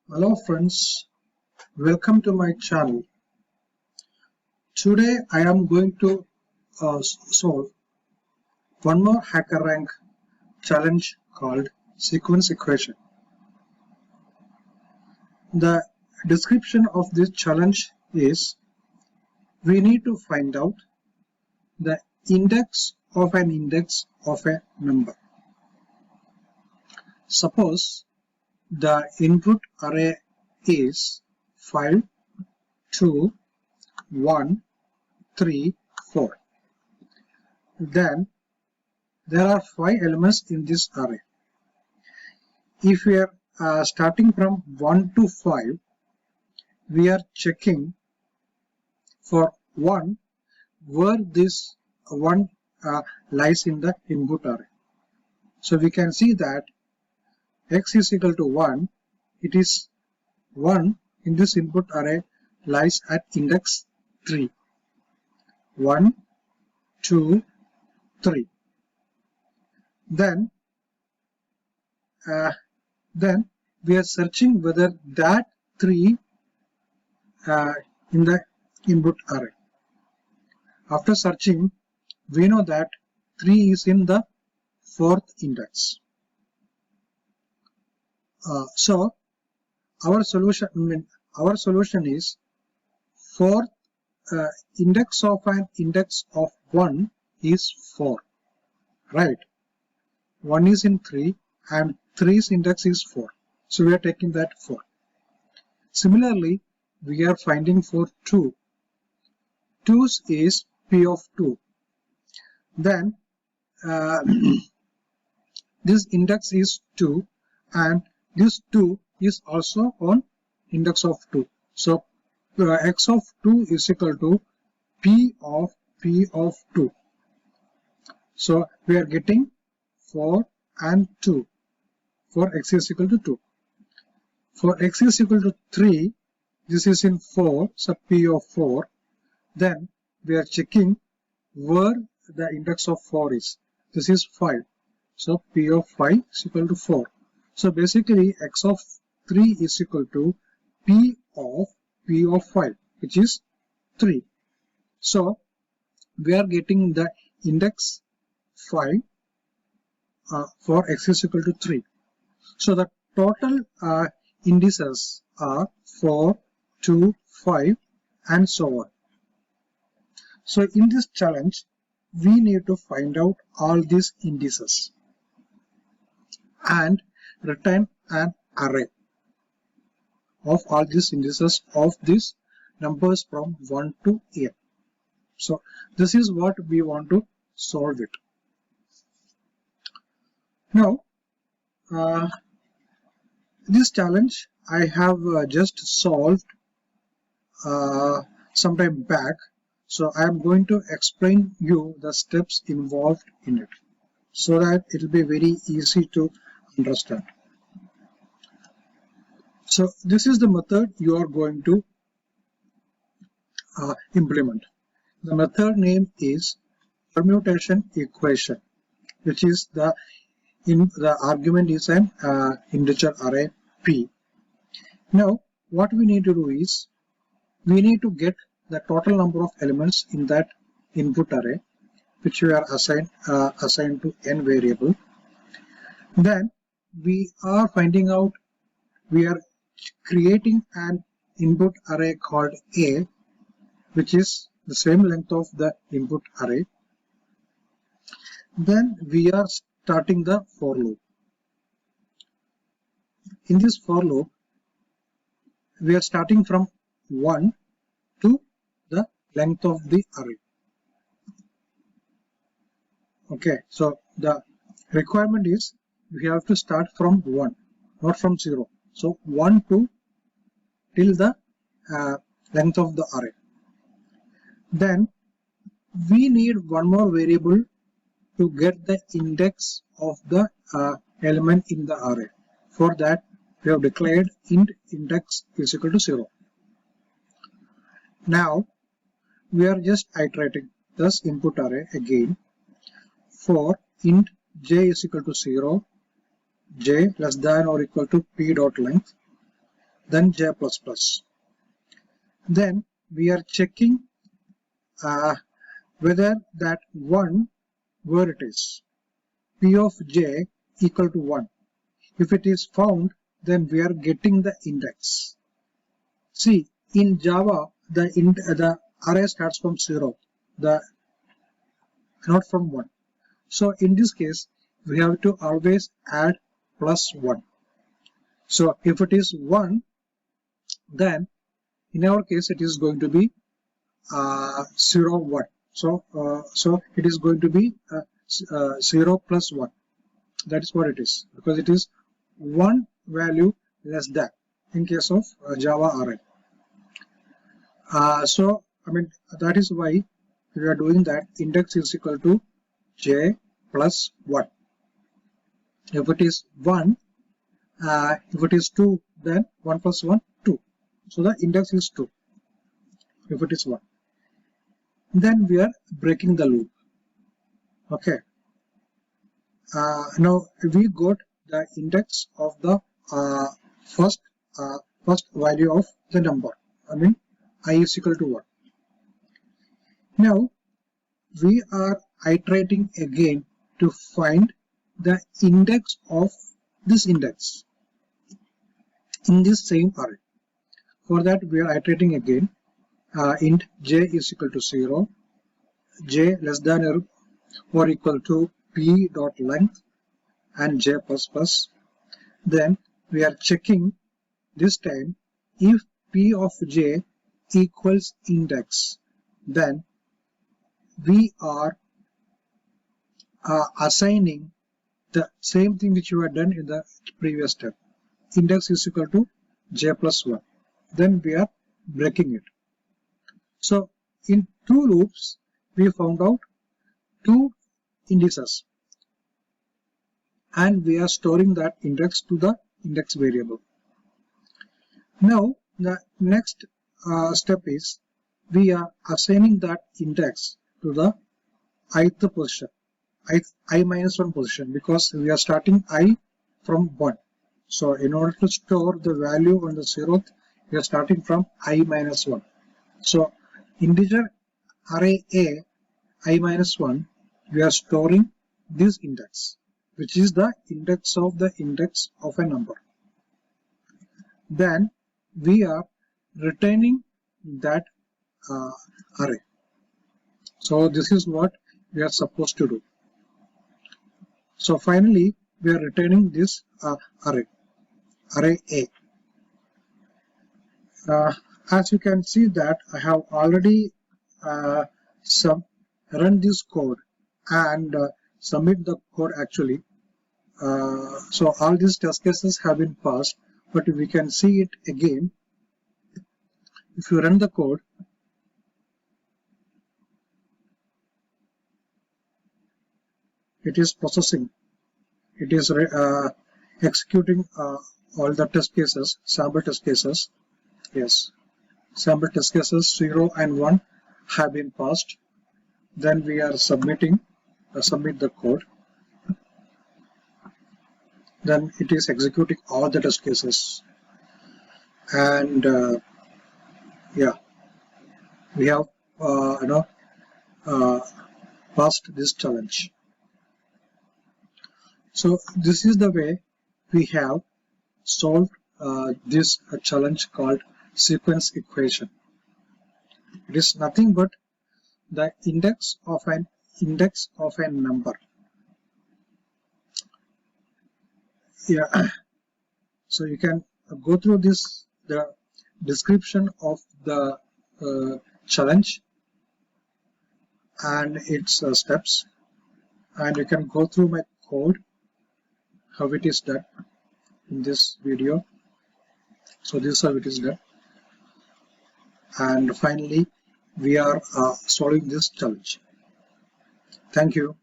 Hello friends, welcome to my channel. Today I am going to solve one more HackerRank challenge called Sequence Equation. The description of this challenge is we need to find out the index of an index of a number. Suppose the input array is 5, 2, 1, 3, 4. Then there are 5 elements in this array. If we are starting from 1 to 5, we are checking for 1 where this 1 lies in the input array. So we can see that x is equal to 1. It is 1 in this input array lies at index 3. 1, 2, 3. Then we are searching whether that 3 in the input array. After searching, we know that 3 is in the 4th index. So our solution is 4th index of an index of 1 is 4, right? 1 is in 3 and 3's index is 4. So we are taking that 4. Similarly, we are finding for 2. 2's is P of 2. Then this index is 2 and this 2 is also on index of 2. So x of 2 is equal to P of 2. So we are getting 4 and 2 for x is equal to 2. For x is equal to 3, this is in 4, so P of 4. Then we are checking where the index of 4 is. This is 5. So P of 5 is equal to 4. So basically x of 3 is equal to P of 5, which is 3. So we are getting the index 5 for x is equal to 3. So the total indices are 4, 2, 5 and so on. So in this challenge, we need to find out all these indices and return an array of all these indices of these numbers from 1 to n. So this is what we want to solve it. Now this challenge I have just solved some time back. So I am going to explain you the steps involved in it so that it will be very easy to understand. So this is the method you are going to implement. The method name is permutation equation, which is the argument is an integer array P. Now what we need to do is we need to get the total number of elements in that input array, which we are assigned to n variable. Then we are finding out, we are creating an input array called A, which is the same length of the input array. Then we are starting the for loop. In this for loop, we are starting from 1 to the length of the array. Okay, so the requirement is we have to start from 1, not from 0. So 1 to till the length of the array. Then we need one more variable to get the index of the element in the array. For that we have declared int index is equal to 0. Now we are just iterating this input array again for int j is equal to 0, j less than or equal to p dot length, then j++. Then we are checking whether that 1, where it is, p of j equal to 1. If it is found, then we are getting the index. See, in Java, the array starts from 0, not from 1. So in this case, we have to always add +1. So if it is 1, then in our case it is going to be 0, 1. So it is going to be 0 plus 1. That is what it is, because it is 1 value less than in case of Java array. So I mean, that is why we are doing that. Index is equal to j plus 1. If it is 1, if it is 2, then 1 plus 1, 2. So the index is 2 if it is 1. Then we are breaking the loop. Okay. Now we got the index of the first value of the number. I mean, I is equal to 1. Now we are iterating again to find the index of this index in this same array. For that, we are iterating again. Int j is equal to 0, j less than or equal to p dot length, and j++. Then we are checking this time if p of j equals index, then we are assigning the same thing which we had done in the previous step. Index is equal to j plus 1. Then we are breaking it. So in 2 loops, we found out 2 indices, and we are storing that index to the index variable. Now the next step is we are assigning that index to the ith position, I minus 1 position, because we are starting I from 1. So in order to store the value on the 0th, we are starting from I minus 1. So integer array A, I minus 1, we are storing this index, which is the index of a number. Then we are returning that array. So this is what we are supposed to do. So finally, we are returning this array A. As you can see that I have already run this code and submit the code actually. So all these test cases have been passed, but we can see it again. If you run the code, it is processing. It is executing all the test cases, sample test cases. Yes, sample test cases 0 and 1 have been passed. Then we are submit the code. Then it is executing all the test cases, and yeah, we have passed this challenge. So this is the way we have solved this challenge called sequence equation. It is nothing but the index of a number. Yeah. So you can go through the description of the challenge and its steps, and you can go through my code, how it is done in this video. So this is how it is done, and finally we are solving this challenge. Thank you.